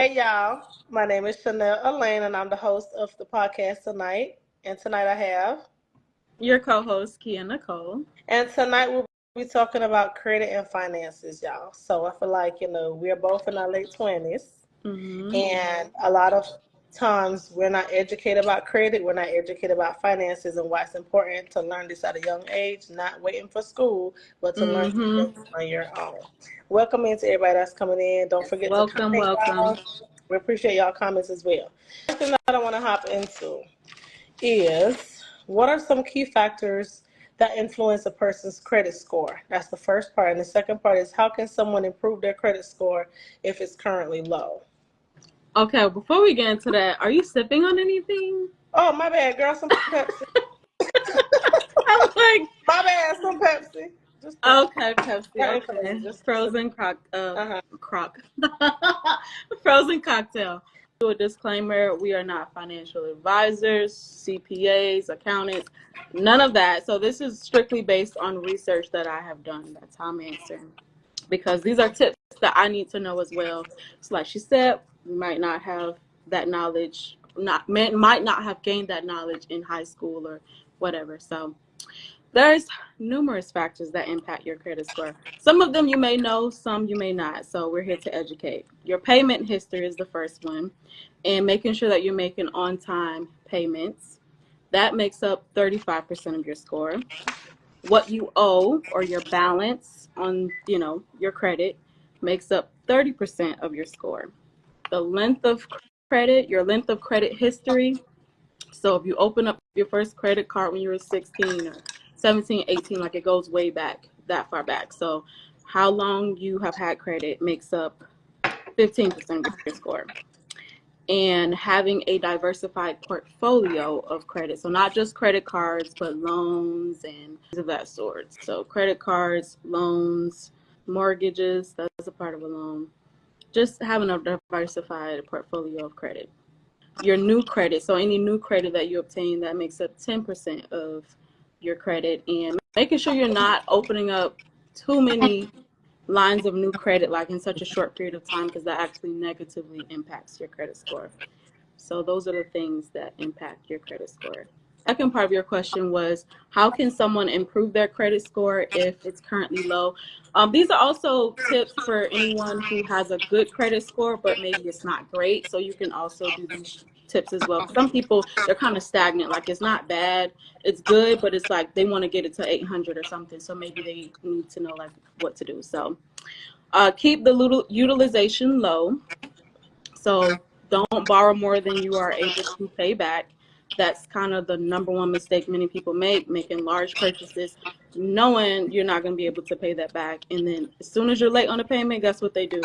Hey y'all, my name is Shanellealaine and I'm the host of the podcast tonight. And tonight I have, Your co-host, Kia Nicole. and tonight we'll be talking about credit and finances, y'all. So I feel like, we're both in our late 20s Mm-hmm. and a lot of times we're not educated about credit, we're not educated about finances and why it's important to learn this at a young age, not waiting for school, but to learn these Mm-hmm. things on your own. Welcome in to everybody that's coming in. Don't forget to Welcome, comment, welcome. y'all. We appreciate y'all comments as well. First thing that I want to hop into is what are some key factors that influence a person's credit score? That's the first part. And the second part is how can someone improve their credit score if it's currently low? Okay, before we get into that, are you sipping on anything? Oh, my bad, girl. Some Pepsi. I'm like, My bad, some Pepsi. Just Pepsi. okay, Pepsi, Nothing crazy. okay. Just Frozen uh-huh. frozen cocktail. Do a disclaimer, we are not financial advisors, CPAs, accountants, none of that. So this is strictly based on research that I have done. That's how I'm answering. Because these are tips that I need to know as well. So like she said, we might not have that knowledge, might not have gained that knowledge in high school or whatever. So there's numerous factors that impact your credit score. Some of them you may know, some you may not. So we're here to educate. Your payment history is the first one, and making sure that you're making on-time payments. That makes up 35% of your score. What you owe or your balance on, your credit makes up 30% of your score. The length of credit, your length of credit history. So if you open up your first credit card when you were 16 or 17, 18, like it goes way back, that far back. So how long you have had credit makes up 15% of your score. And having a diversified portfolio of credit. So not just credit cards, but loans and things of that sort. So credit cards, loans, mortgages, that's a part of a loan. Just having a diversified portfolio of credit. Your new credit, so any new credit that you obtain, that makes up 10% of your credit. And making sure you're not opening up too many lines of new credit like in such a short period of time, because that actually negatively impacts your credit score. So those are the things that impact your credit score. Second part of your question was, how can someone improve their credit score if it's currently low? These are also tips for anyone who has a good credit score, but maybe it's not great. So you can also do these tips as well. Some people, they're kind of stagnant. Like it's not bad, it's good, but it's like they want to get it to 800 or something. So maybe they need to know like what to do. So keep the utilization low. So don't borrow more than you are able to pay back. That's kind of the number one mistake many people make, making large purchases, knowing you're not going to be able to pay that back. And then as soon as you're late on a payment, guess what they do?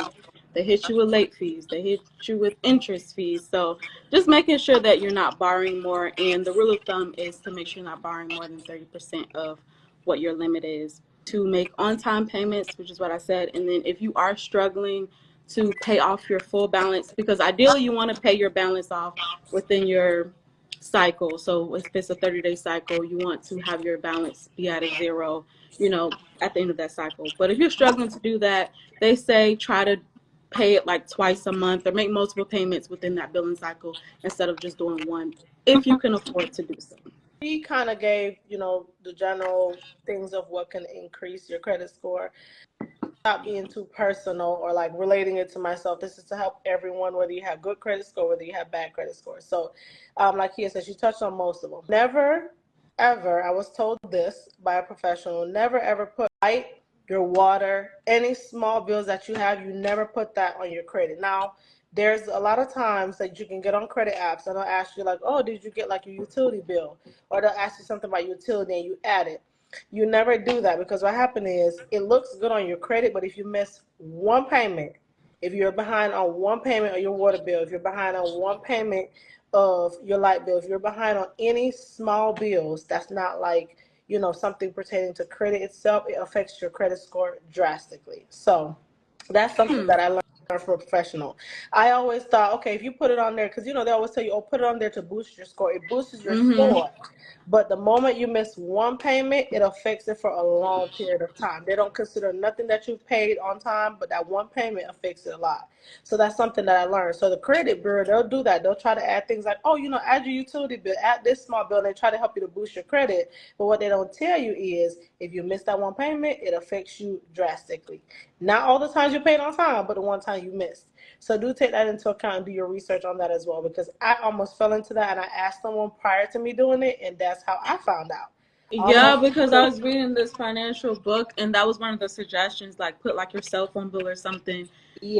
They hit you with late fees. They hit you with interest fees. So just making sure that you're not borrowing more. And the rule of thumb is to make sure you're not borrowing more than 30% of what your limit is. To make on-time payments, which is what I said. And then if you are struggling to pay off your full balance, because ideally you want to pay your balance off within your cycle. So if it's a 30-day cycle, you want to have your balance be at a zero, at the end of that cycle. But if you're struggling to do that, they say try to pay it like twice a month or make multiple payments within that billing cycle instead of just doing one, if you can afford to do so. He kind of gave, the general things of what can increase your credit score. Not being too personal or like relating it to myself. This is to help everyone, whether you have good credit score, whether you have bad credit score. So, like Kia said, she touched on most of them. Never, ever, I was told this by a professional, never ever put light, your water, any small bills that you have, you never put that on your credit. Now, there's a lot of times that you can get on credit apps and they'll ask you like, oh, did you get like your utility bill? Or they'll ask you something about utility and you add it. You never do that because what happens is it looks good on your credit, but if you miss one payment, if you're behind on one payment of your water bill, if you're behind on one payment of your light bill, if you're behind on any small bills, that's not like, something pertaining to credit itself, it affects your credit score drastically. So that's something that I learned for a professional. I always thought, okay, if you put it on there, because they always tell you, oh, put it on there to boost your score. It boosts your score. But the moment you miss one payment, it affects it for a long period of time. They don't consider nothing that you've paid on time, but that one payment affects it a lot. So that's something that I learned. So the credit bureau, they'll do that. They'll try to add things like, oh, add your utility bill, add this small bill, and they try to help you to boost your credit. But what they don't tell you is if you miss that one payment, it affects you drastically. Not all the times you paid on time, but the one time you missed. So do take that into account and do your research on that as well, because I almost fell into that and I asked someone prior to me doing it, and that's how I found out. Yeah, Almost. because I was reading this financial book, and that was one of the suggestions, like put like your cell phone bill or something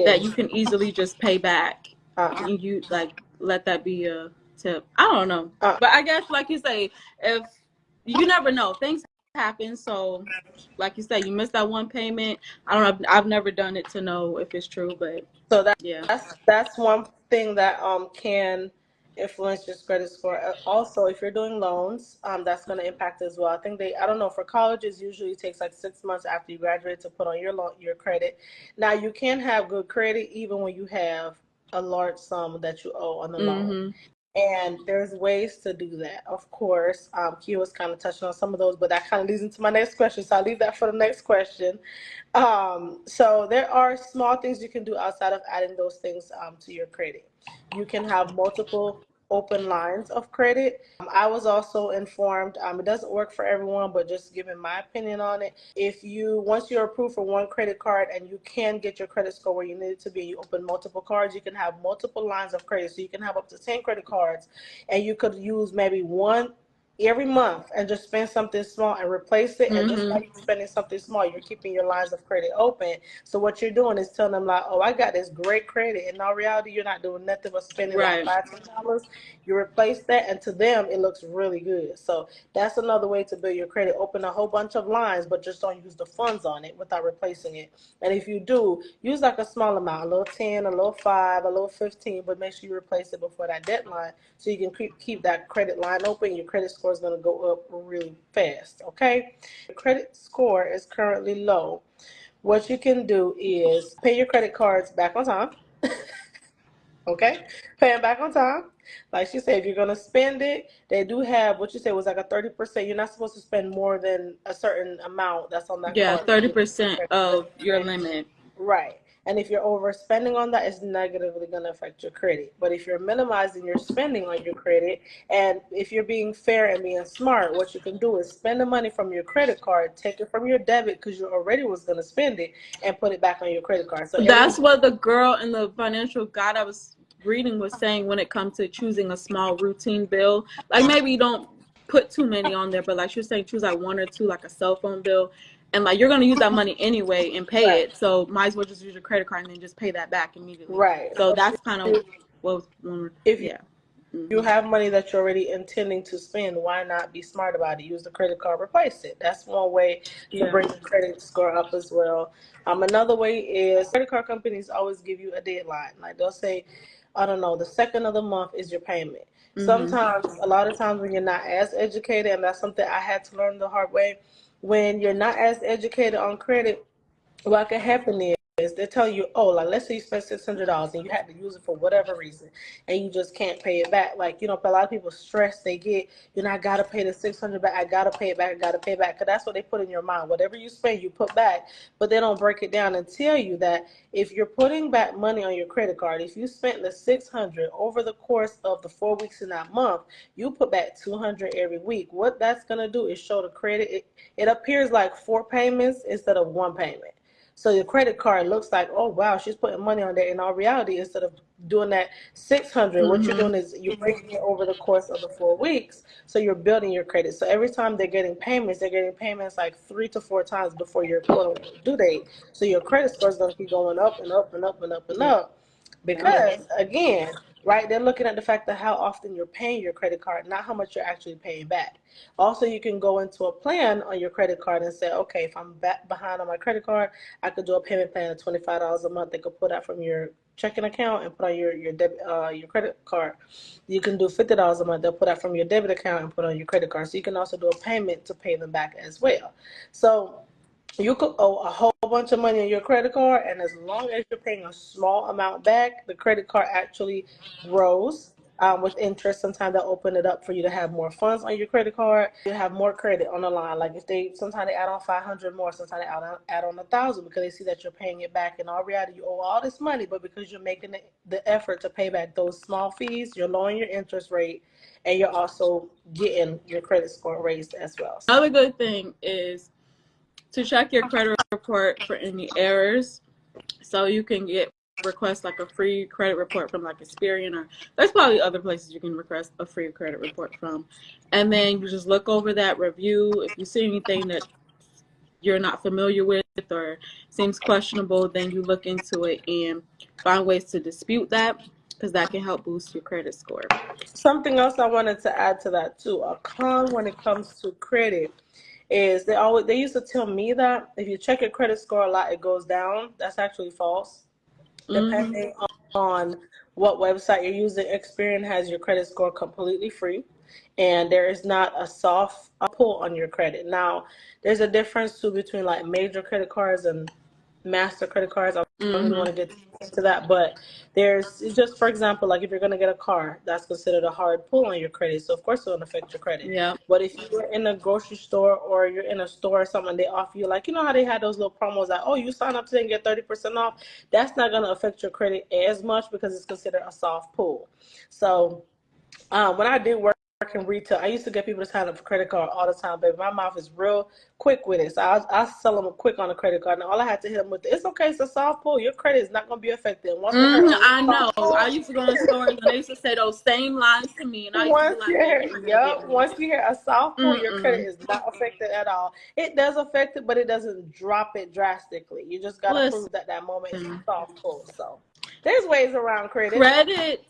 that you Yes. can easily just pay back. Uh, And you like let that be a tip. I don't know. uh, But I guess like you say, if you never know, things happen. So like you say, you missed that one payment. I don't know. I've never done it to know if it's true, but so yeah. that's one thing that can influence your credit score. Also, if you're doing loans, that's going to impact as well. I don't know, for colleges usually it takes like 6 months after you graduate to put on your credit. Now you can have good credit even when you have a large sum that you owe on the loan. Mhm. And there's ways to do that. Of course, Q was kind of touching on some of those, but that kind of leads into my next question. So I'll leave that for the next question. So there are small things you can do outside of adding those things to your credit. You can have multiple open lines of credit. I was also informed, it doesn't work for everyone, but just giving my opinion on it. If you, once you're approved for one credit card and you can get your credit score where you need it to be, you open multiple cards, you can have multiple lines of credit. So you can have up to 10 credit cards and you could use maybe one every month and just spend something small and replace it. And just by Mhm. you spending something small, you're keeping your lines of credit open. So what you're doing is telling them like, oh, I got this great credit. In all reality, you're not doing nothing but spending like Right. $5 You replace that, and to them, it looks really good. So that's another way to build your credit. Open a whole bunch of lines, but just don't use the funds on it without replacing it. And if you do, use like a small amount, a little 10, a little 5, a little 15, but make sure you replace it before that deadline so you can keep that credit line open. Your credit score is going to go up really fast, okay? Your credit score is currently low. What you can do is pay your credit cards back on time. Okay, paying back on time. Like she said, if you're gonna spend it, they do have what you said was like a 30%. You're not supposed to spend more than a certain amount that's on that Yeah, card. 30% of your limit. Right. And if you're overspending on that, it's negatively going to affect your credit. But if you're minimizing your spending on your credit, and if you're being fair and being smart, what you can do is spend the money from your credit card, take it from your debit because you already was going to spend it, and put it back on your credit card. So every That's what the girl in the financial guide I was reading was saying when it comes to choosing a small routine bill. Like maybe you don't put too many on there, but like she was saying, choose like one or two, like a cell phone bill. And like you're gonna use that money anyway and pay right, it. So might as well just use your credit card and then just pay that back immediately. right. So So that's kind of what was if yeah. you Hmm. have money that you're already intending to spend, why not be smart about it? Use the credit card, replace it. That's one way to Yeah. bring the credit score up as well. Another way is credit card companies always give you a deadline. Like they'll say, I don't know, the second of the month is your payment. Hmm. Sometimes, a lot of times when you're not as educated, and that's something I had to learn the hard way, when you're not as educated on credit, what can happen is they tell you, oh, like let's say you spent $600 and you had to use it for whatever reason, and you just can't pay it back. Like a lot of people stress they get, I gotta pay the 600 back. I gotta pay it back. I gotta pay it back, because that's what they put in your mind. Whatever you spend, you put back, but they don't break it down and tell you that if you're putting back money on your credit card, if you spent the 600 over the course of the 4 weeks in that month, you put back 200 every week. What that's gonna do is show the credit. It appears like four payments instead of one payment. So your credit card looks like, oh wow, she's putting money on there. In all reality, instead of doing that 600, what you're Hmm. doing is you're breaking it over the course of the 4 weeks. So you're building your credit. So every time they're getting payments like 3 to 4 times before your quote unquote due date. So your credit score is going to keep going up and up and up and up and Yeah. up. Yeah. Because again, right, they're looking at the fact that how often you're paying your credit card, not how much you're actually paying back. Also, you can go into a plan on your credit card and say, okay, if I'm back behind on my credit card, I could do a payment plan of $25 a month. They could put that from your checking account and put on your credit card. You can do $50 a month. They'll put that from your debit account and put on your credit card. So you can also do a payment to pay them back as well. So you could owe a whole bunch of money on your credit card, and as long as you're paying a small amount back, the credit card actually grows. with interest. Sometimes they'll open it up for you to have more funds on your credit card. You have more credit on the line. Like if sometimes they add on 500 more, sometimes they add on 1,000 because they see that you're paying it back. In all reality, you owe all this money, but because you're making the effort to pay back those small fees, you're lowering your interest rate, and you're also getting your credit score raised as well. Another good thing is to check your credit report for any errors, so you can request like a free credit report from like Experian, or there's probably other places you can request a free credit report from. And then you just look over that review. If you see anything that you're not familiar with or seems questionable, then you look into it and find ways to dispute that, because that can help boost your credit score. Something else I wanted to add to that too, a con when it comes to credit, is they used to tell me that if you check your credit score a lot, it goes down. That's actually false. Depending on what website you're using, Experian has your credit score completely free, and there is not a soft pull on your credit. Now, there's a difference too between like major credit cards and master credit cards. I don't really want to get into that, but there's just, for example, like if you're going to get a car, that's considered a hard pull on your credit. So of course it's going to affect your credit. Yeah. But if you're in a grocery store or you're in a store or something, they offer you, like, you know how they had those little promos like, oh, you sign up today and get 30% off. That's not going to affect your credit as much because it's considered a soft pull. So when I did work in retail, I used to get people to sign up for credit card all the time, baby. My mouth is real quick with it. So I sell them quick on a credit card. And all I had to hit them with, it's okay, it's a soft pull. Your credit is not going to be affected. Once they heard, I know. I used to go in stores and they used to say those same lines to me. And I used to be like, baby, you're going to get me. Once you hear a soft pull, your credit is not affected at all. It does affect it, but it doesn't drop it drastically. You just got to prove that moment is a soft pull. So there's ways around credit. Credit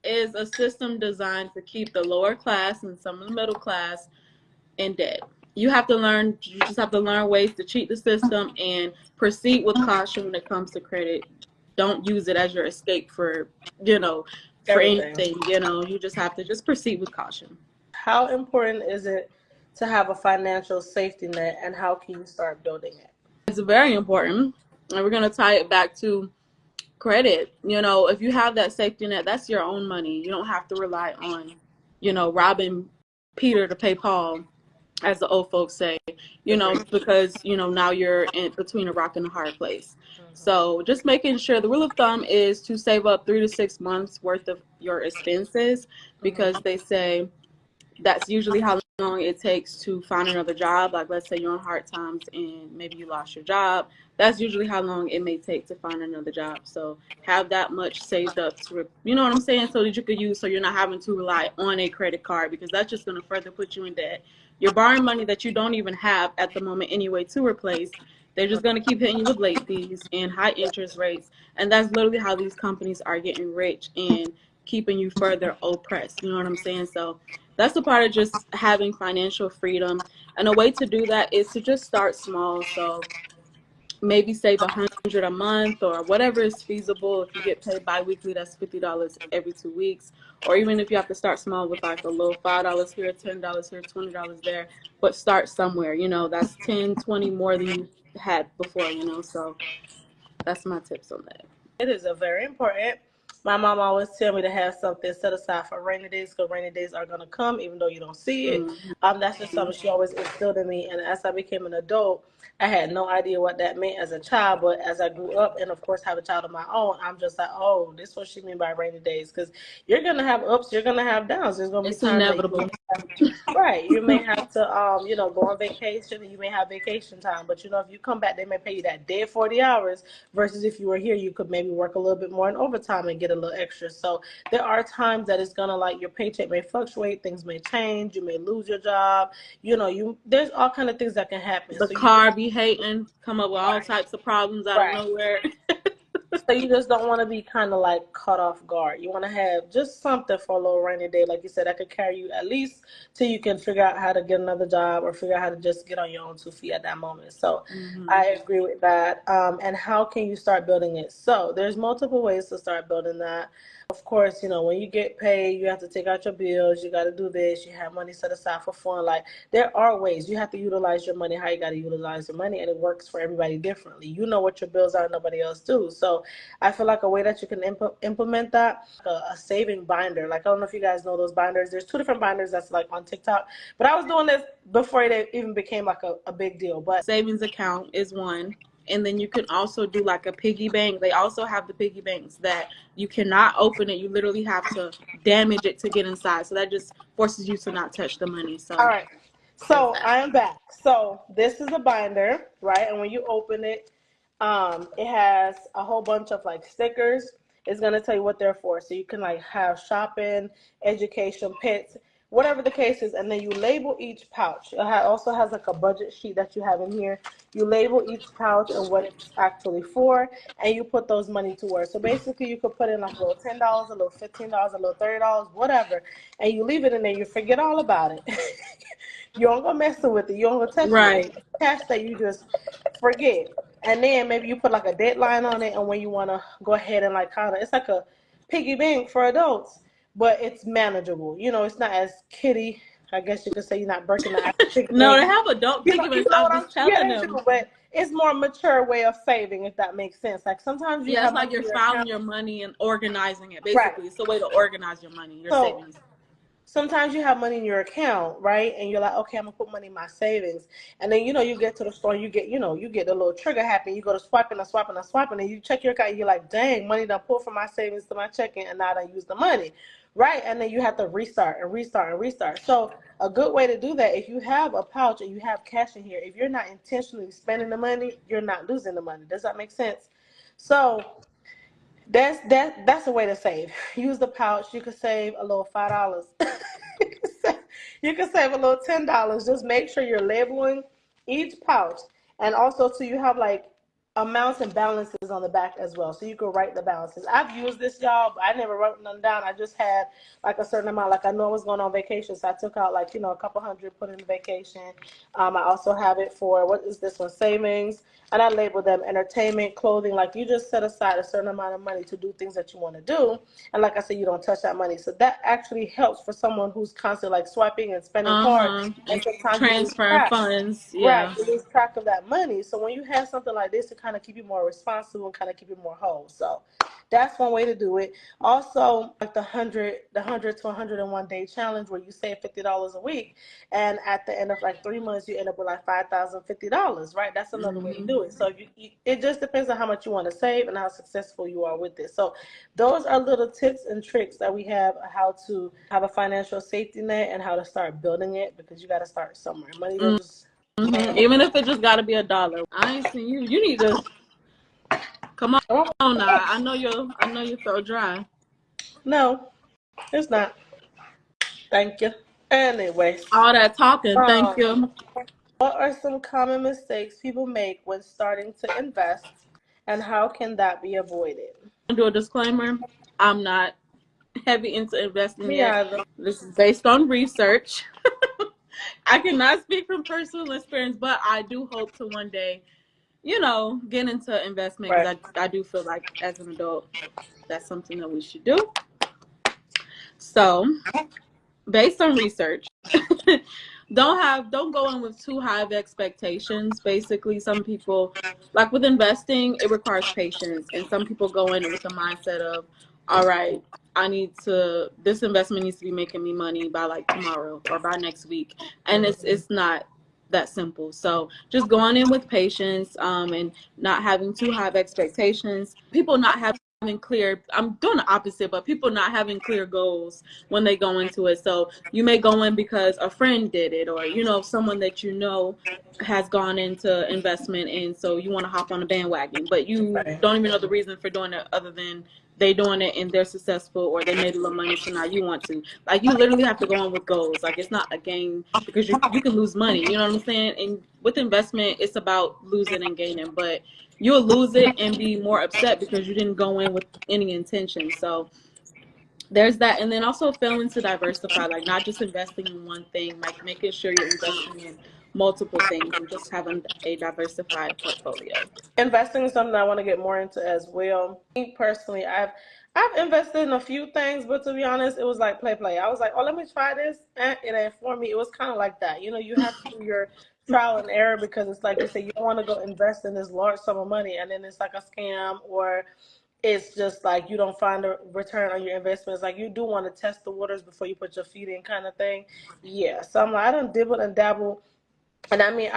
is a system designed to keep the lower class and some of the middle class in debt. You just have to learn ways to cheat the system and proceed with caution when it comes to credit. Don't use it as your escape for anything. You just have to proceed with caution. How important is it to have a financial safety net, and how can you start building it? It's very important. And we're going to tie it back to credit. If you have that safety net, that's your own money. You don't have to rely on, robbing Peter to pay Paul, as the old folks say, because, now you're in between a rock and a hard place. So just making sure, the rule of thumb is to save up 3 to 6 months worth of your expenses, because they say that's usually how long it takes to find another job. Like, let's say you're on hard times and maybe you lost your job. That's usually how long it may take to find another job. So have that much saved up to, you know what I'm saying, so that you could use, so you're not having to rely on a credit card, because that's just going to further put you in debt. You're borrowing money that you don't even have at the moment anyway to replace. They're just going to keep hitting you with late fees and high interest rates. And that's literally how these companies are getting rich and keeping you further oppressed. You know what I'm saying? So that's the part of just having financial freedom. And a way to do that is to just start small. So maybe save $100 a month or whatever is feasible. If you get paid bi-weekly, that's $50 every 2 weeks. Or even if you have to start small with like a little $5 here, $10 here, $20 there, but start somewhere. That's 10, 20 more than you had before, so that's my tips on that. It is a very important. My mom always tell me to have something set aside for rainy days, because rainy days are going to come even though you don't see it. That's just something she always instilled in me. And as I became an adult, I had no idea what that meant as a child. But as I grew up and, of course, have a child of my own, I'm just like, oh, this is what she mean by rainy days. Because you're going to have ups, you're going to have downs. There's going to be times inevitable. Right. You may have to, go on vacation, and you may have vacation time. But, if you come back, they may pay you that day 40 hours versus if you were here, you could maybe work a little bit more in overtime and get a little extra. So there are times that it's going to, like, your paycheck may fluctuate. Things may change. You may lose your job. There's all kind of things that can happen. The car be hating, come up with all types of problems out of nowhere. So you just don't want to be kind of like caught off guard. You want to have just something for a little rainy day, like you said, that could carry you at least till you can figure out how to get another job or figure out how to just get on your own 2 feet at that moment. So I agree with that. And how can you start building it? So there's multiple ways to start building that. Of course, when you get paid, you have to take out your bills. You got to do this. You have money set aside for fun. Like, there are ways. You have to utilize your money how you got to utilize your money, and it works for everybody differently. You know what your bills are, nobody else do. So I feel like a way that you can implement that, a saving binder. Like, I don't know if you guys know those binders. There's two different binders that's like on TikTok. But I was doing this before it even became like a big deal. But savings account is one. And then you can also do like a piggy bank. They also have the piggy banks that you cannot open it. You literally have to damage it to get inside. So that just forces you to not touch the money. So, all right. So I am back. So this is a binder, right? And when you open it, it has a whole bunch of like stickers. It's gonna tell you what they're for. So you can like have shopping, education, pets, whatever the case is, and then you label each pouch. It also has like a budget sheet that you have in here. You label each pouch and what it's actually for, and you put those money to work. So basically, you could put in like a little $10, a little $15, a little $30, whatever, and you leave it in there. You forget all about it. You don't go messing with it. You don't go touch right. it. It's cash that you just forget. And then maybe you put like a deadline on it, and when you want to go ahead and like kind of, it's like a piggy bank for adults, but it's manageable. It's not as kiddie. I guess you could say you're not breaking the actual piggy No, bank. they have adult piggy banks. What I'm I'm, just yeah, telling they them. do, but it's more mature way of saving, if that makes sense. Like sometimes you Yeah, it's have like money you're in your filing account. your money and organizing it. Right. Basically, it's a way to organize your money, your So savings. sometimes you have money in your account, right? And you're like, okay, I'm gonna put money in my savings. And then you get to the store, and you get the little trigger happen. You go to swiping and swiping and swiping, and you check your account. And you're like, dang, money done pulled from my savings to my checking, and now I done use the money, right? And then you have to restart and restart and restart. So a good way to do that, if you have a pouch and you have cash in here, if you're not intentionally spending the money, you're not losing the money. Does that make sense? So that's a way to save. Use the pouch. You could save a little $5. You can save a little $10. Just make sure you're labeling each pouch, and also too, you have like amounts and balances on the back as well, so you can write the balances. I've used this, y'all, but I never wrote none down. I just had like a certain amount. Like I know I was going on vacation, so I took out like a couple hundred, put in the vacation. I also have it for, what is this one, savings, and I label them entertainment, clothing. Like you just set aside a certain amount of money to do things that you want to do, and like I said, you don't touch that money. So that actually helps for someone who's constantly like swiping and spending cards, and And sometimes you lose transferring track. funds. Right, Yeah. you lose track of that money. So when you have something like this, it kind of keep you more responsible and kind of keep you more whole. So that's one way to do it. Also, like the 100 to 101 day challenge, where you save $50 a week, and at the end of like 3 months, you end up with like $5,050. Right, that's another way to Mm-hmm. do it. So it just depends on how much you want to save and how successful you are with it. So those are little tips and tricks that we have, how to have a financial safety net and how to start building it, because you got to start somewhere. Money don't just Mm-hmm. Even if it just got to be $1. I ain't seen you. You need to come oh, on now. I know your throat dry. no, it's not. Thank you. Anyways, All that talking. Thank um, you. what are some common mistakes people make when starting to invest, and how can that be avoided? Do a disclaimer. I'm not heavy into investing Me yet. either. This is based on research. I cannot speak from personal experience, but I do hope to one day, get into investment, Right. because I do feel like as an adult, that's something that we should do. So, based on research, don't go in with too high of expectations. Basically, some people, like with investing, it requires patience, and some people go in with the mindset of, all right, this investment needs to be making me money by like tomorrow or by next week, and it's not that simple. So just going in with patience, and not having too high of expectations. People not having clear, I'm doing the opposite, but people not having clear goals when they go into it. So you may go in because a friend did it, or someone that has gone into investment, and so you want to hop on the bandwagon, but you Right. don't even know the reason for doing it, other than they doing it and they're successful, or they made a little money, so now you want to. Like, you literally have to go on with goals. Like, it's not a game, because you can lose money, you know what I'm saying? And with investment, it's about losing and gaining, but you'll lose it and be more upset because you didn't go in with any intention. So there's that. And then also failing to diversify, like not just investing in one thing, like making sure you're investing in multiple things and just having a diversified portfolio. Investing is something I want to get more into as well. Me personally, I've invested in a few things, but to be honest, it was like play. I was like, oh, let me try this. And it ain't for me. It was kind of like that. You have to do your trial and error because it's like you say, you don't want to go invest in this large sum of money and then it's like a scam or it's just like you don't find a return on your investments. Like you do want to test the waters before you put your feet in kind of thing. Yeah. So I'm like, I done dibble and dabble. And I mean,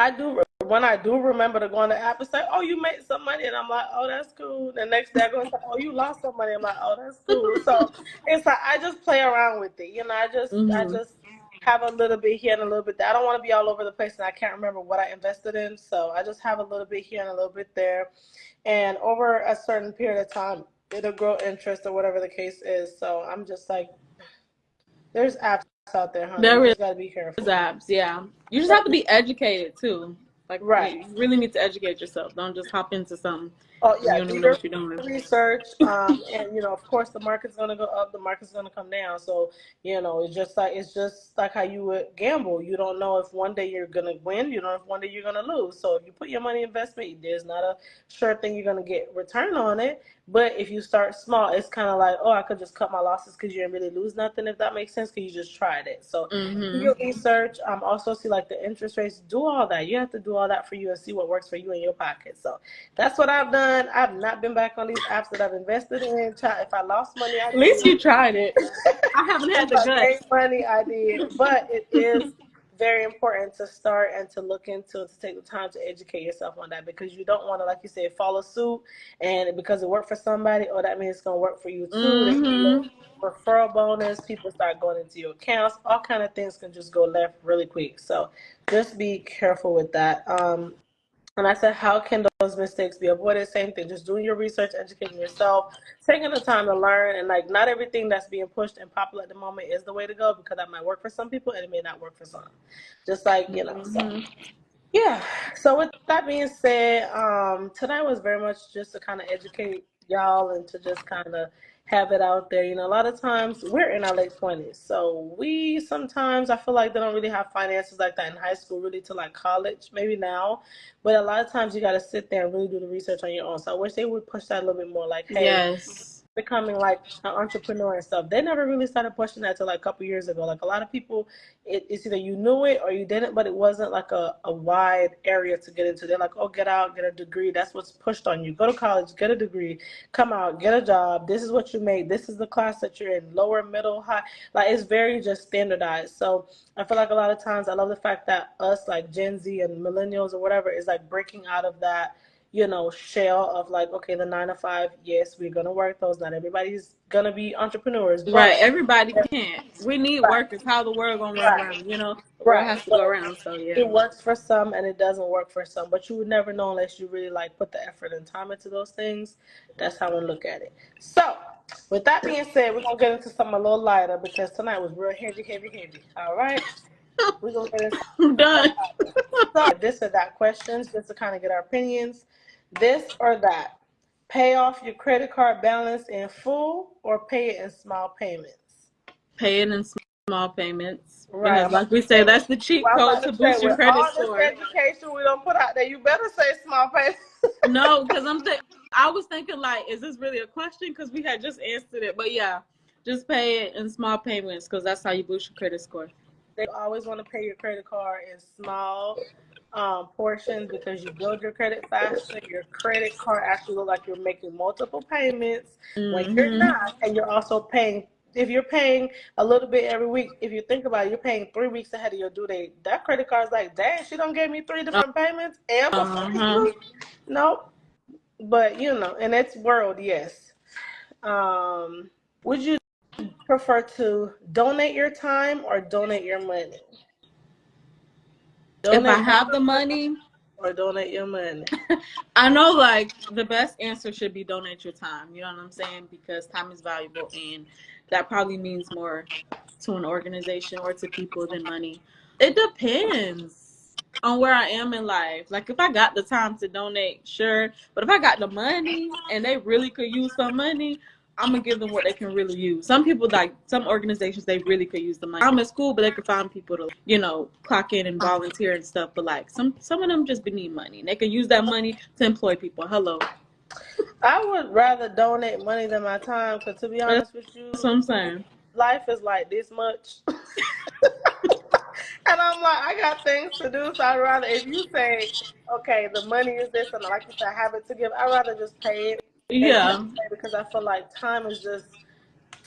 when I do remember to go on the app and say, "Oh, you made some money," and I'm like, "Oh, that's cool." The next day I go and say, "Oh, you lost some money." I'm like, "Oh, that's cool." So it's like I just play around with it. I Mm-hmm. just have a little bit here and a little bit there. I don't want to be all over the place, and I can't remember what I invested in. So I just have a little bit here and a little bit there, and over a certain period of time, it'll grow interest or whatever the case is. So I'm just like, there's apps out there, honey. You There is just got to be careful. apps, yeah. You just have to be educated too. Like Right. you really need to educate yourself. Don't just hop into something Oh and you yeah, don't do even know your what you're doing. research, and of course, the market's gonna go up, the market's gonna come down. So it's just like how you would gamble. You don't know if one day you're gonna win. You don't know if one day you're gonna lose. So if you put your money in investment, there's not a sure thing you're gonna get return on it. But if you start small, it's kind of like, oh, I could just cut my losses because you didn't really lose nothing. If that makes sense, because you just tried it. So do Mm-hmm. your research. Also see like the interest rates. Do all that. You have to do all that for you and see what works for you in your pocket. So that's what I've done. I've not been back on these apps that I've invested in. If I lost money, I At least did. you tried it. I haven't had If the I made guts. money, I did. But it is very important to start and to look into it, to take the time to educate yourself on that because you don't want to, like you said, follow suit and because it worked for somebody, oh, that means it's going to work for you too. They get a little Mm-hmm. referral bonus. People start going into your accounts. All kind of things can just go left really quick. So just be careful with that. And I said, how can those mistakes be avoided? Same thing, just doing your research, educating yourself, taking the time to learn. And like, not everything that's being pushed and popular at the moment is the way to go because that might work for some people and it may not work for some. Just like, so Mm-hmm. yeah. So with that being said, tonight was very much just to kind of educate y'all and to just kind of have it out there. A lot of times we're in our late 20s, so we sometimes I feel like they don't really have finances like that in high school, really to like college, maybe now, but a lot of times you got to sit there and really do the research on your own. So I wish they would push that a little bit more. Like, hey, Yes. becoming like an entrepreneur and stuff. They never really started pushing that till like a couple years ago. Like a lot of people, it's either you knew it or you didn't, but it wasn't like a wide area to get into. They're like, oh, get out, get a degree. That's what's pushed on you. Go to college, get a degree, come out, get a job. This is what you make. This is the class that you're in, lower, middle, high. Like it's very just standardized. So I feel like a lot of times I love the fact that us like Gen Z and millennials or whatever is like breaking out of that shell of like, okay, the 9 to 5, yes, we're gonna work those. Not everybody's gonna be entrepreneurs, Right. but Everybody can't. We need right, workers. How the world gonna run right, around? The world right. has to go But around. So yeah. it works for some and it doesn't work for some. But you would never know unless you really like put the effort and time into those things. That's how I look at it. So with that being said, we're gonna get into something a little lighter because tonight was real heavy, heavy, heavy. All right. We're gonna get into I'm something done. lighter. So this or that questions just to kind of get our opinions. This or that. Pay off your credit card balance in full or pay it in small payments. Pay it in small payments Right. because, I'm about like we to say, say, that's the cheat well, I'm code about to to say, boost your with credit all this score. education we don't put out there, you better say small payments. No, because I was thinking like, is this really a question? Because we had just answered it. But yeah, just pay it in small payments because that's how you boost your credit score. They always want to pay your credit card in small portions because you build your credit faster. Your credit card actually looks like you're making multiple payments when you're Mm-hmm. not, and you're also paying. If you're paying a little bit every week, if you think about it, you're paying 3 weeks ahead of your due date. That credit card's like, dang, she don't gave me three different payments and before Uh-huh. you. Nope. But in its world, yes. Um, would you prefer to donate your time or donate your money? If I Donate your have the time money, or donate your money. I know like the best answer should be donate your time. You know what I'm saying? Because time is valuable and that probably means more to an organization or to people than money. It depends on where I am in life. Like if I got the time to donate, sure. But if I got the money and they really could use some money, I'm gonna give them what they can really use. Some people like some organizations they really could use the money. I'm in school, but they could find people to clock in and volunteer and stuff. But like some of them just need money. And they can use that money to employ people. Hello. I would rather donate money than my time, because to be honest with you, That's what I'm saying. life is like this much. And I'm like, I got things to do, so I'd rather, if you say, okay, the money is this, and like you said, I have it to give, I'd rather just pay it and give Yeah. it, because I feel like time is just,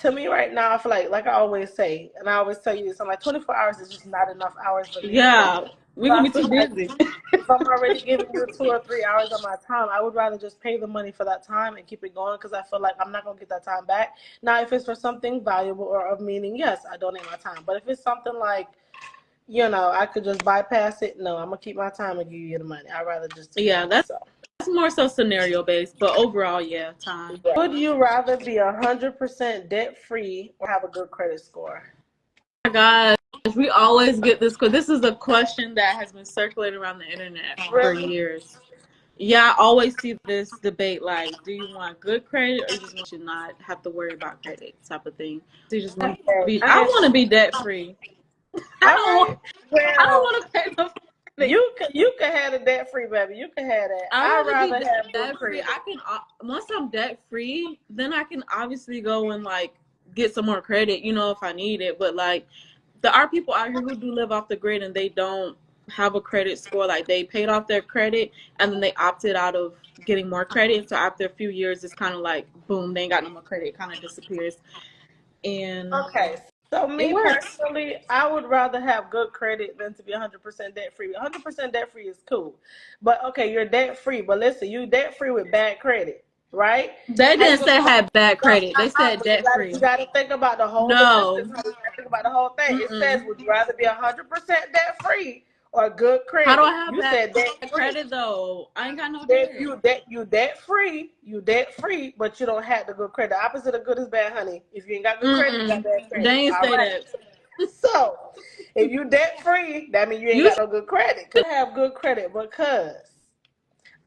to me right now, I feel like I always say, and I always tell you this, I'm like, 24 hours is just not enough hours for me to give Yeah. you. We're So I gonna be feel too like busy. if I'm already giving you 2 or 3 hours of my time, I would rather just pay the money for that time and keep it going, because I feel like I'm not going to get that time back. Now, if it's for something valuable or of meaning, yes, I donate my time. But if it's something like, I could just bypass it, no, I'm going to keep my time and give you the money. I'd rather just give Yeah, it. that's So, more so scenario based, but overall, yeah, time. would you rather be 100% debt free or have a good credit score? Oh my gosh, we always get this because this is a question that has been circulating around the internet for Really? years. Yeah, I always see this debate like, do you want good credit or you just want to not have to worry about credit type of thing? So you just want to Okay. be. I want to be debt free. I All don't want. right. I don't Well, want to pay no credit. you can have the debt free, baby. You can have that. I I'd want to be rather have good debt free. credit. I can once I'm debt free, then I can obviously go and like get some more credit, if I need it. But like, there are people out here who do live off the grid and they don't have a credit score. Like they paid off their credit and then they opted out of getting more credit. So after a few years, it's kind of like boom, they ain't got no more credit. It kind of disappears, and Okay, so it me works. personally, I would rather have good credit than to be 100% debt free. 100% debt free is cool, but okay, you're debt free. But listen, you debt free with bad credit, right? They How you didn't gonna? say I had bad No, credit. They said but you debt got free. you got to think about the whole. But listen, No. honey, you got to think about the whole thing. It says, Mm-mm. would you rather be 100% debt free or good How do I credit? have You bad said debt free. credit though? I ain't got no If debt. you debt free, but you don't have the good credit. The opposite of good is bad, honey. If you ain't got good credit, you got Mm-mm. bad They credit. ain't All say right. that. So if you debt free, that means you ain't You got no good credit. Cause you have good credit because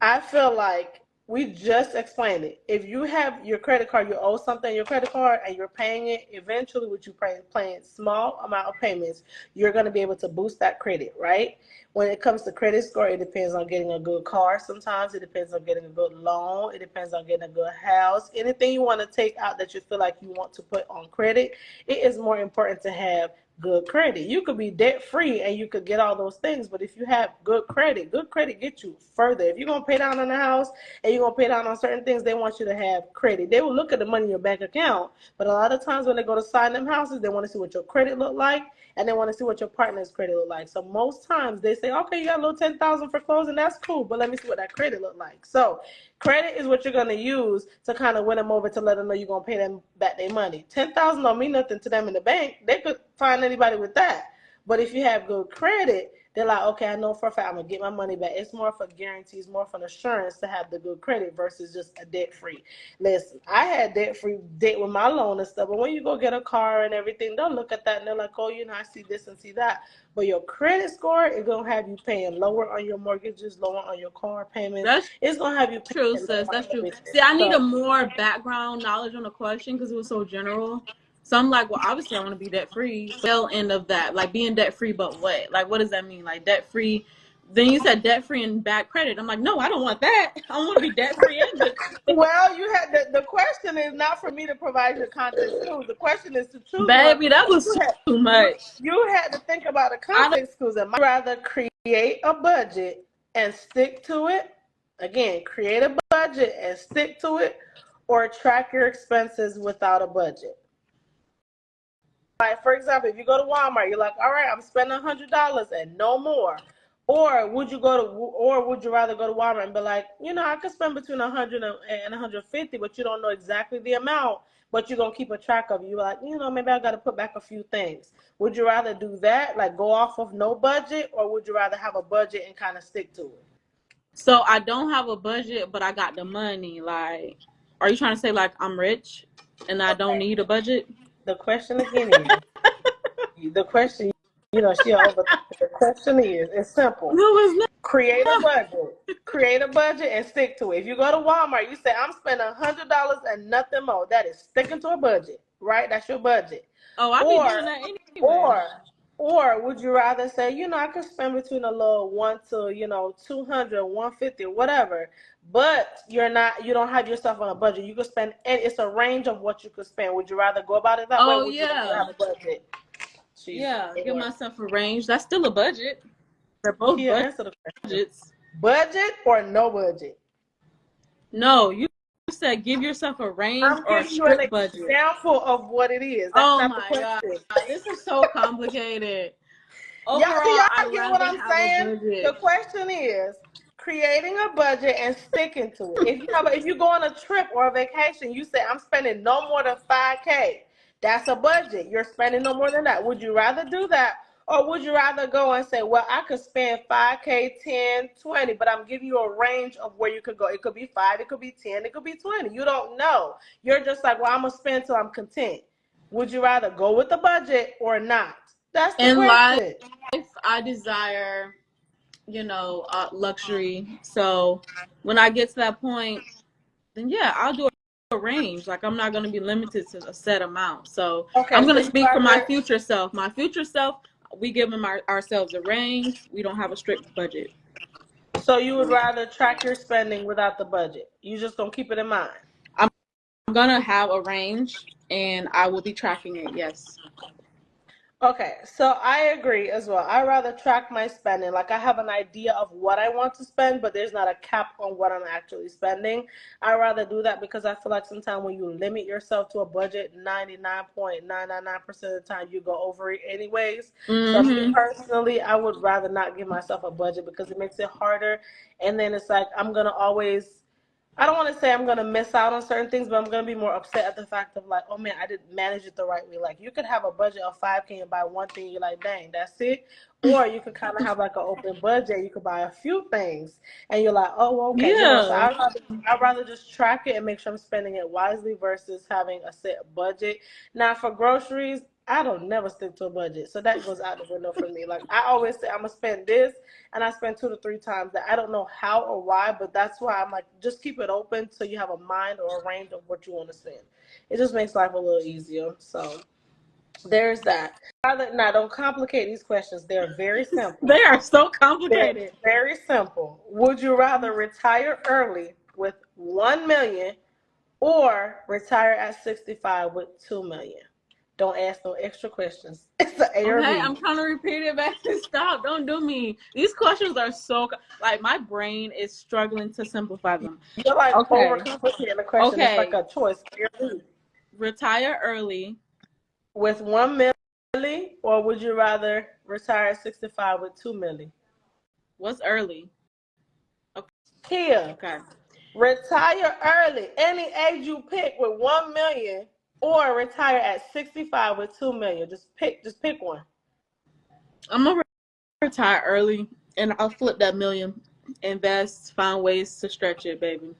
I feel like we just explained it. If you have your credit card, you owe something on your credit card and you're paying it, eventually with you paying small amount of payments, you're going to be able to boost that credit, right? When it comes to credit score, it depends on getting a good car sometimes. It depends on getting a good loan. It depends on getting a good house. Anything you want to take out that you feel like you want to put on credit, it is more important to have good credit. You could be debt free and you could get all those things, but if you have good credit gets you further. If you're gonna pay down on the house and you're gonna pay down on certain things, they want you to have credit. They will look at the money in your bank account, but a lot of times when they go to sign them houses, they want to see what your credit look like and they want to see what your partner's credit look like. So most times they say, okay, you got a little 10,000 for closing, that's cool, but let me see what that credit look like. So credit is what you're gonna use to kind of win them over to let them know you're gonna pay them back their money. 10,000 don't mean nothing to them in the bank. They could find anybody with that. But if you have good credit, they're like, okay, I know for a fact I'm gonna get my money back. It's more for guarantees, more for an assurance to have the good credit versus just a debt free. Listen, I had debt free debt with my loan and stuff, but when you go get a car and everything, they'll look at that and they're like, oh, I see this and see that. But your credit score is gonna have you paying lower on your mortgages, lower on your car payments. That's It's gonna have you true, paying sis. lower on That's true. everything. See, I need a So more background knowledge on the question because it was so general. So I'm like, well, obviously I want to be debt free. Tail end of that, like being debt free, but what? Like, what does that mean? Like debt free. Then you said debt free and bad credit. I'm like, no, I don't want that. I want to be debt free and good credit. well, you had the question is not for me to provide you context clues. The question is to choose one. Baby, that was too You, much. you had to think about the I don't. context clues. I'd rather create a budget and stick to it. Again, create a budget and stick to it, or track your expenses without a budget. Like for example, if you go to Walmart, you're like, all right, I'm spending $100 and no more. Or would you rather go to Walmart and be like, I could spend between 100 and 150, but you don't know exactly the amount, but you're gonna keep a track of it. You're like, maybe I gotta put back a few things. Would you rather do that, like go off of no budget, or would you rather have a budget and kind of stick to it? So I don't have a budget, but I got the money. Like, are you trying to say like I'm rich and I don't Okay. need a budget? The question again is the question. She over. The question is, it's simple. No, it's Create a not. budget. Create a budget and stick to it. If you go to Walmart, you say, I'm spending $100 and nothing more. That is sticking to a budget, right? That's your budget. Oh, I be Or, doing that anyway. or, or would you rather say, I could spend between a little one to, 200, 150, whatever, but you don't have yourself on a budget. You could spend, and it's a range of what you could spend. Would you rather go about it that way? Oh, Would you rather yeah. have a budget? Yeah, give myself a range. That's still a budget. They're both Kia, answer the question. budgets. Budget or no budget? No, you said give yourself a range I'm or a giving you an strict budget. example of what it is. That's Oh not the my God. question. This is so complicated. Y'all Overall, I'd get what rather I'm have a saying? budget. The question is creating a budget and sticking to it. If you go on a trip or a vacation, you say I'm spending no more than $5K. That's a budget. You're spending no more than that. Would you rather do that? Or would you rather go and say, well, I could spend 5K, 10, 20, but I'm giving you a range of where you could go. It could be 5, it could be 10, it could be 20. You don't know. You're just like, well, I'm going to spend till I'm content. Would you rather go with the budget or not? That's the question. Life, I desire, luxury. So when I get to that point, then yeah, I'll do a range. Like I'm not going to be limited to a set amount. So okay, I'm going to speak for my future self. My future self, we give them ourselves a range. We don't have a strict budget. So you would rather track your spending without the budget? You just don't keep it in mind? I'm going to have a range and I will be tracking it. Yes. Okay, so I agree as well. I rather track my spending. Like I have an idea of what I want to spend, but there's not a cap on what I'm actually spending. I rather do that because I feel like sometimes when you limit yourself to a budget, 99.999% of the time you go over it anyways. So me personally, I would rather not give myself a budget because it makes it harder. And then it's like I'm gonna always, I don't want to say I'm going to miss out on certain things, but I'm going to be more upset at the fact of like, oh man, I didn't manage it the right way. Like you could have a budget of 5K and buy one thing, you're like, dang, that's it. Or you could kind of have like an open budget. You could buy a few things and you're like, oh, okay. Yeah. So I'd rather just track it and make sure I'm spending it wisely versus having a set budget. Now for groceries, I don't never stick to a budget. So that goes out the window for me. Like I always say I'm going to spend this and I spend 2 to 3 times that. I don't know how or why, but that's why I'm like, just keep it open so you have a mind or a range of what you want to spend. It just makes life a little easier. So there's that. Now, don't complicate these questions. They're very simple. They are so complicated. They're very simple. Would you rather retire early with $1 million or retire at 65 with $2 million? Don't ask no extra questions. It's an A or B. Okay, I'm trying to repeat it back. Stop. Don't do me. These questions are so, like, my brain is struggling to simplify them. You're like overcomplicating the question. It's like a choice. Retire early. With $1 million, or would you rather retire at 65 with $2 million? What's early? Okay. Kia. Okay. Retire early, any age you pick, with $1 million. Or retire at 65 with $2 million. Just pick one. I'm gonna retire early, and I'll flip that million, invest, find ways to stretch it, baby.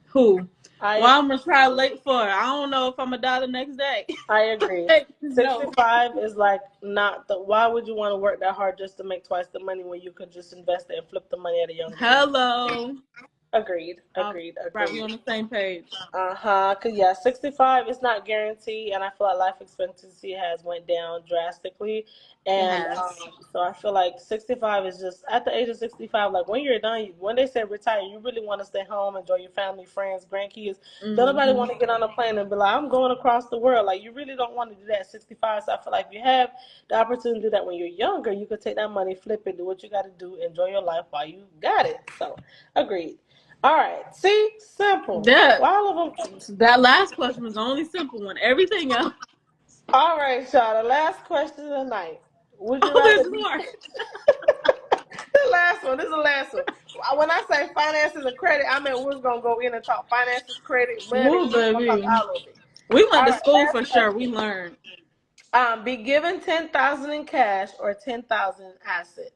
I'm retired late for? I don't know if I'm gonna die the next day. I agree. 65 is like not the. Why would you want to work that hard just to make twice the money when you could just invest it and flip the money at a young age? Hello. Agreed. Right, we on the same page. Cause yeah, 65 is not guaranteed, and I feel like life expectancy has went down drastically, and so I feel like 65 is just at the age of 65. Like when you're done, when they say retire, you really want to stay home, enjoy your family, friends, grandkids. Don't nobody want to get on a plane and be like, I'm going across the world. Like you really don't want to do that at 65. So I feel like if you have the opportunity to do that when you're younger, you could take that money, flip it, do what you got to do, enjoy your life while you got it. So agreed. All right. See? Simple. Yeah. All of them. That last question was the only simple one. Everything else. All right, y'all. The last question of the night. Would you rather more? The last one. This is the last one. When I say finances and credit, I mean we're going to go in and talk finances, credit, money. Ooh, baby. All of it. We went to school for sure. We learned. Be given $10,000 in cash or $10,000 in assets.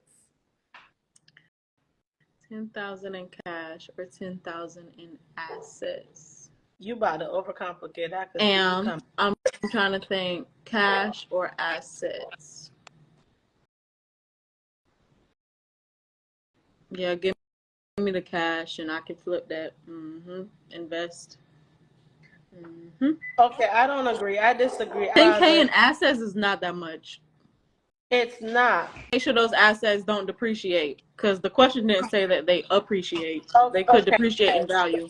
10,000 in cash or 10,000 in assets. You about to overcomplicate that. I'm trying to think cash or assets. Yeah, give me the cash and I can flip that. Invest. Okay, I don't agree. I disagree. 10K in assets is not that much. It's not. Make sure those assets don't depreciate, because the question didn't say that they appreciate. They could Okay. depreciate in value.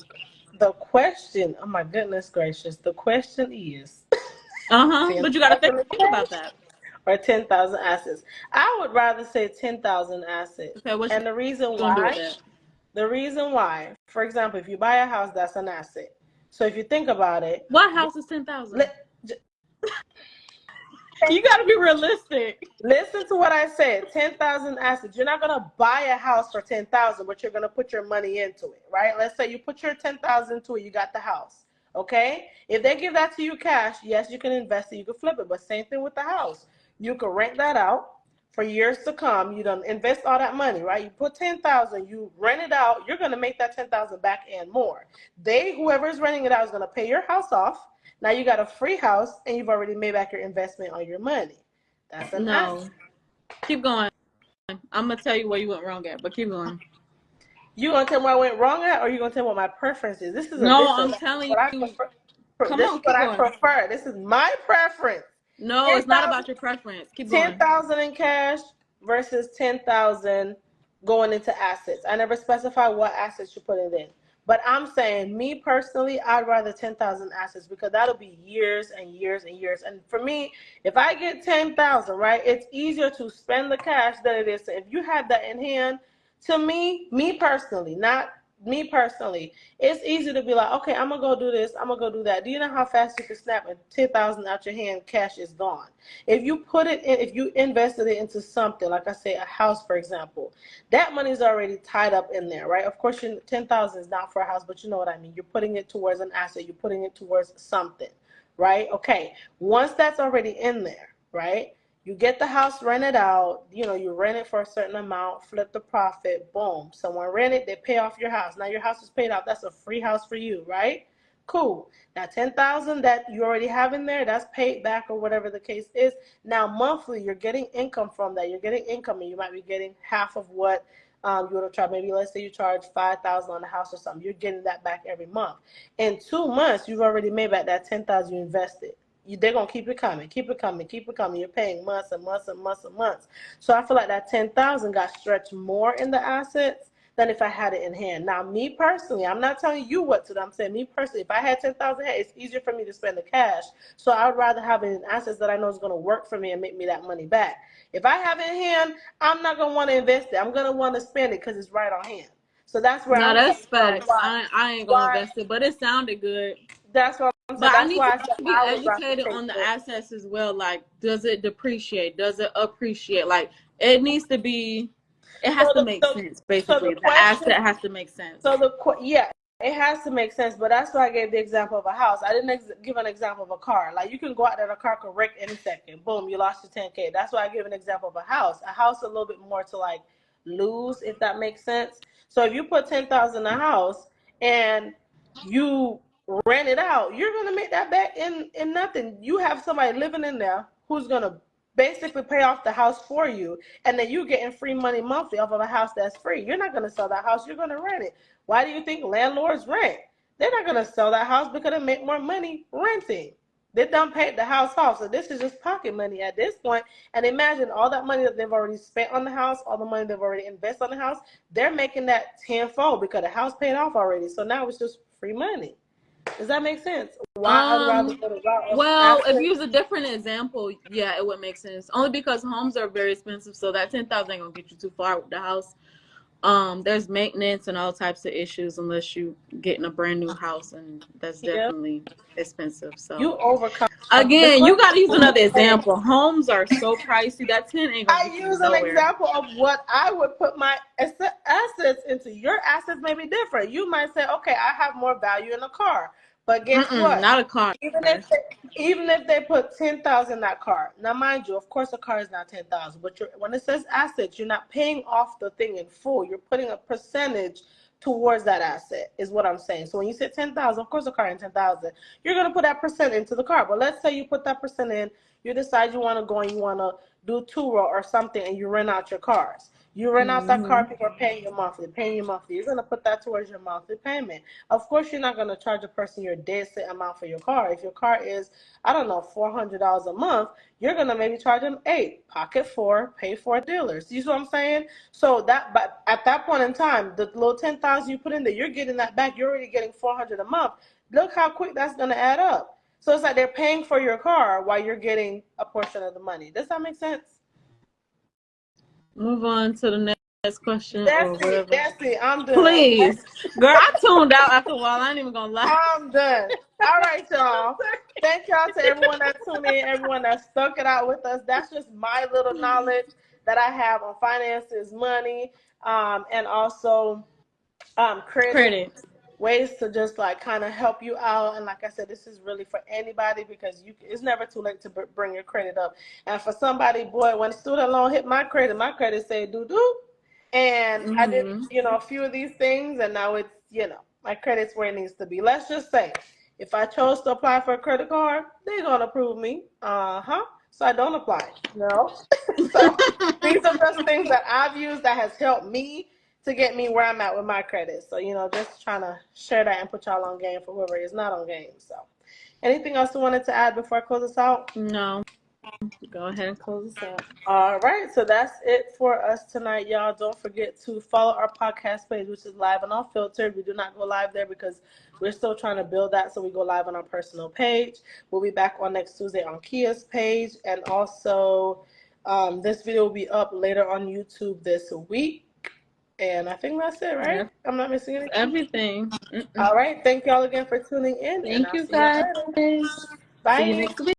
The question, oh my goodness gracious, the question is But you got to 10,000 think about that. or 10,000 assets. I would rather say 10,000 assets. Okay, what you And the reason gonna do with why, that? for example, if you buy a house, that's an asset. So if you think about it, What house is 10,000? li- You got to be realistic. listen to what I said. 10,000 assets. You're not gonna buy a house for 10,000, but you're gonna put your money into it, right? Let's say you put your 10,000 into it. You got the house. Okay. If they give that to you cash, yes, you can invest it. You can flip it. But same thing with the house. You can rent that out for years to come. You don't invest all that money, right? You put 10,000. You rent it out. You're gonna make that 10,000 back and more. Whoever's renting it out is gonna pay your house off. Now you got a free house, and you've already made back your investment on your money. That's an asset. No. Keep going. I'm going to tell you where you went wrong at, but keep going. You gonna tell me where I went wrong at, or you gonna tell me what my preference is? This is No, official. I'm This is telling what I you. prefer. Come This is on, what keep I going. prefer. This is my preference. No, it's not about your preference. Keep going. 10,000 in cash versus 10,000 going into assets. I never specify what assets you put it in. But I'm saying, me personally, I'd rather 10,000 assets, because that'll be years and years and years. And for me, if I get 10,000, right, it's easier to spend the cash than it is. If you have that in hand, to me personally, not me personally, it's easy to be like, okay, I'm gonna go do this, I'm gonna go do that. Do you know how fast you can snap and 10,000 out your hand, cash is gone? If you put it in, if you invested it into something, like I say, a house, for example, that money's already tied up in there, right? Of course, 10,000 is not for a house, but you know what I mean. You're putting it towards an asset. You're putting it towards something, right? Okay. Once that's already in there, right? You get the house rented out. You rent it for a certain amount, flip the profit, boom. Someone rent it, they pay off your house. Now your house is paid off. That's a free house for you, right? Cool. Now 10,000 that you already have in there, that's paid back or whatever the case is. Now monthly, you're getting income from that. You're getting income, and you might be getting half of what you would have charged. Maybe let's say you charge 5,000 on the house or something. You're getting that back every month. In 2 months, you've already made back that 10,000 you invested. They're gonna keep it coming, keep it coming, keep it coming. You're paying months and months and months and months. So I feel like that 10,000 got stretched more in the assets than if I had it in hand. Now, me personally, I'm not telling you what to do. I'm saying me personally, if I had 10,000, it's easier for me to spend the cash. So I would rather have it in assets that I know is going to work for me and make me that money back. If I have it in hand, I'm not going to want to invest it. I'm going to want to spend it because it's right on hand. So that's where No, I'm coming that's from. facts. I ain't gonna Why? invest it, but it sounded good. That's what I'm saying. But I That's need why to I said be I would rather educated take on the it. assets as well. Like, does it depreciate? Does it appreciate? Like, it needs to be. It has to make sense. So the Basically, the question, asset has to make sense. yeah, it has to make sense. But that's why I gave the example of a house. I didn't give an example of a car. Like, you can go out there, a car could wreck any second. Boom, you lost your 10K. That's why I give an example of a house. A house a little bit more to like lose, if that makes sense. So if you put 10,000 in a house and you rent it out, you're gonna make that back in nothing. You have somebody living in there who's gonna basically pay off the house for you, and then you getting free money monthly off of a house that's free. You're not gonna sell that house, you're gonna rent it. Why do you think landlords rent? They're not gonna sell that house because they make more money renting. They done paid the house off, so this is just pocket money at this point. And imagine all that money that they've already spent on the house, all the money they've already invested on the house. They're making that tenfold because the house paid off already. So now it's just free money. Does that make sense? Why I'd rather go the route of Well, if asset. you use a different example, yeah, it would make sense. Only because homes are very expensive, so that 10,000 ain't gonna get you too far with the house. There's maintenance and all types of issues unless you getting a brand new house, and that's Yeah, definitely expensive. So you overcome. The again, you gotta use another question. example. Homes are so pricey that 10 ain't gonna I get you use an nowhere. example of what I would put my assets into. Your assets may be different. You might say, okay, I have more value in a car, but guess what? Not a car. Even if they put 10,000 in that car. Now, mind you, of course, a car is not 10,000, but when it says assets, you're not paying off the thing in full. You're putting a percentage towards that asset, is what I'm saying. So when you say 10,000, of course, a car in 10,000, you're gonna put that percent into the car. But let's say you put that percent in, you decide you want to go and you want to do tour or something, and you rent out your cars. You rent out that car, people are paying you monthly, paying you monthly. You're going to put that towards your monthly payment. Of course, you're not going to charge a person your dead set amount for your car. If your car is, I don't know, $400 a month, you're going to maybe charge them $8, pocket $4, pay for dealers. You see what I'm saying? So that, but at that point in time, the little 10,000 you put in there, you're getting that back. You're already getting $400 a month. Look how quick that's going to add up. So it's like they're paying for your car while you're getting a portion of the money. Does that make sense? Move on to the next question or That's it. whatever. That's it. I'm done. Please. Girl, I tuned out after a while. I ain't even gonna lie. I'm done. All right, y'all. Thank y'all to everyone that tuned in, everyone that stuck it out with us. That's just my little knowledge that I have on finances, money, and also credit. Ways to just like kind of help you out. And like I said, this is really for anybody because it's never too late to bring your credit up. And for somebody, boy, when student loan hit my credit said doo-doo. And I did, a few of these things, and now it's, my credit's where it needs to be. Let's just say, if I chose to apply for a credit card, they're going to approve me. So I don't apply. No. So these are just things that I've used that has helped me to get me where I'm at with my credit. So, just trying to share that and put y'all on game for whoever is not on game. So anything else you wanted to add before I close this out? No. Go ahead and close this out. All right. So that's it for us tonight, y'all. Don't forget to follow our podcast page, which is Live and Unfiltered. We do not go live there because we're still trying to build that. So we go live on our personal page. We'll be back on next Tuesday on Kia's page. And also this video will be up later on YouTube this week. And I think that's it, right? Yep. I'm not missing anything. Everything. All right. Thank y'all again for tuning in. Thank you, guys. Bye. See you next week.